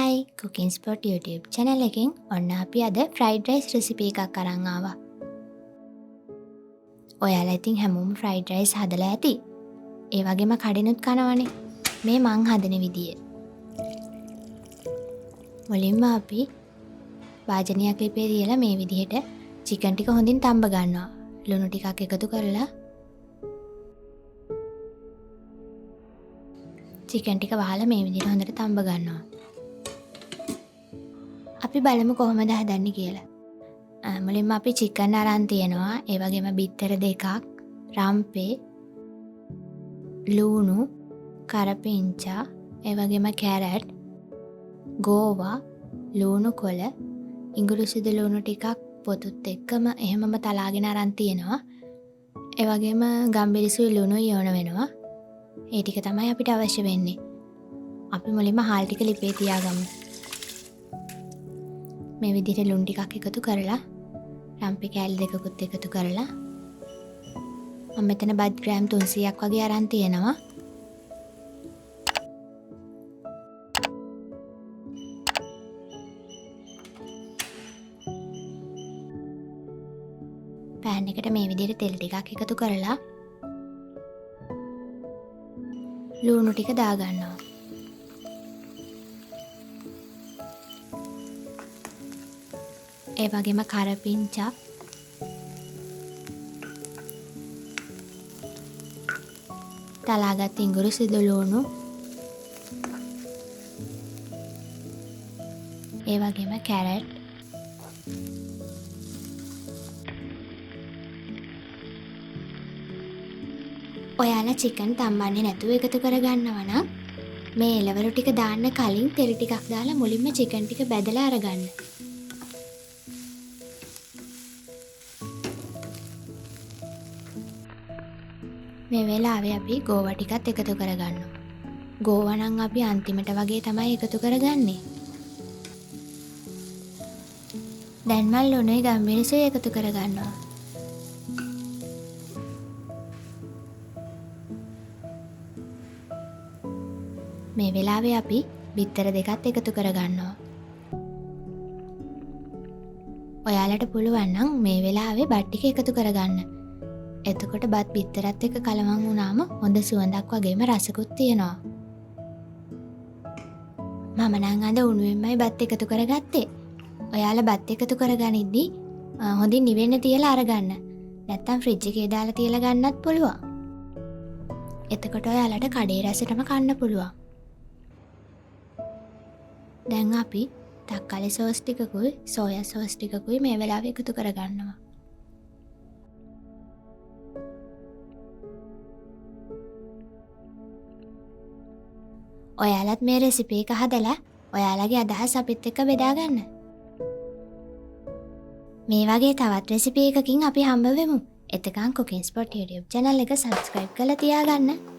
Hi Cooking Spot YouTube channel එකෙන් ඔන්න අපි අද fried rice recipe එකක් අරන් ආවා. ඔයාලා ඉතින් හැමෝම fried rice හදලා ඇති. ඒ වගේම කඩෙනුත් කනවනේ. මේ මං හදන විදිය. මුලින්ම අපි වාජනයක් ලිපේ තියලා මේ විදිහට chicken ටික හොඳින් තඹ ගන්නවා. ලුණු ටිකක් එකතු කරලා chicken ටික වහලා මේ විදිහට හොඳට තඹ ගන්නවා. අපි බලමු කොහොමද හදන්නේ කියලා. මුලින්ම අපි chicken අරන් තියනවා. ඒ වගේම බිත්තර දෙකක්, රම්පේ, ලුණු, කරපිංචා, ඒ වගේම කැරට්, ගෝවා, ලුණු කොළ, ඉඟුරු සුදු ලුණු ටිකක් පොතුත් එක්කම එහෙමම තලාගෙන අරන් තියනවා. ඒ වගේම ගම්බිරිසුයි ලුණුයි ඕන වෙනවා. ඒ ටික තමයි අපිට අවශ්‍ය වෙන්නේ. අපි මුලින්ම හාල් ටික ලිපේ තියාගමු. මේ විදිහට ලුණු ටිකක් එකතු කරලා රම්පේ කෑලි දෙකකුත් එකතු කරලා මම මෙතන බත් ග්‍රෑම් 300ක් වගේ අරන් තියෙනවා. පෑන් එකට මේ විදිහට තෙල් ටිකක් එකතු කරලා ලුණු ටික දාගන්නවා. ඒ වගේම කරපිංචා, තලාගත් ඉඟුරු සුදු ලුණු, ඒ වගේම කැරට්, ඔයාලා chicken තම්බන්නේ නැතුව එකතු කරගන්නවා නම් මේ එළවලු ටික දාන්න කලින් තෙල් ටිකක් දාලා මුලින්ම chicken ටික බැදලා අරගන්න. මේ වෙලාවේ අපි ගෝවා ටිකත් එකතු කරගන්නවා. ගෝවා නම් අපි අන්තිමට වගේ තමයි එකතු කරගන්නේ. දැන් මල් ලුණුයි ගම්මිරිසුයි එකතු කරගන්නවා. මේ වෙලාවේ අපි බිත්තර දෙකත් එකතු කරගන්නවා. ඔයාලට පුළුවන් නම් මේ වෙලාවේ බත් ටික එකතු කරගන්න. එතකොට බත් බිත්තරත් එක්ක කලවම් වුණාම හොඳ සුවඳක් වගේම රසකුත් තියෙනවා. මම නම් අද උණුවෙන්මයි බත් එකතු කරගත්තේ. ඔයාලා බත් එකතු කරගනිද්දි හොඳින් නිවෙන්න තියලා අරගන්න. නැත්තම් ෆ්‍රිජ් එකේ දාලා තියලා ගන්නත් පුළුවන්. එතකොට ඔයාලට කඩේ රසටම කන්න පුළුවන්. දැන් අපි තක්කාලි සෝස් ටිකකුයි සෝයා සෝස් ටිකකුයි මේ වෙලාවේ එකතු කරගන්නවා. ඔයාලත් මේ රෙසිපි එක හදලා ඔයාලගේ අදහස් අපිත් එක්ක බෙදා ගන්න. මේ වගේ තවත් රෙසිපි එකකින් අපි හම්බ වෙමු. එතකන් Cooking Spot YouTube channel එක subscribe කරලා තියාගන්න.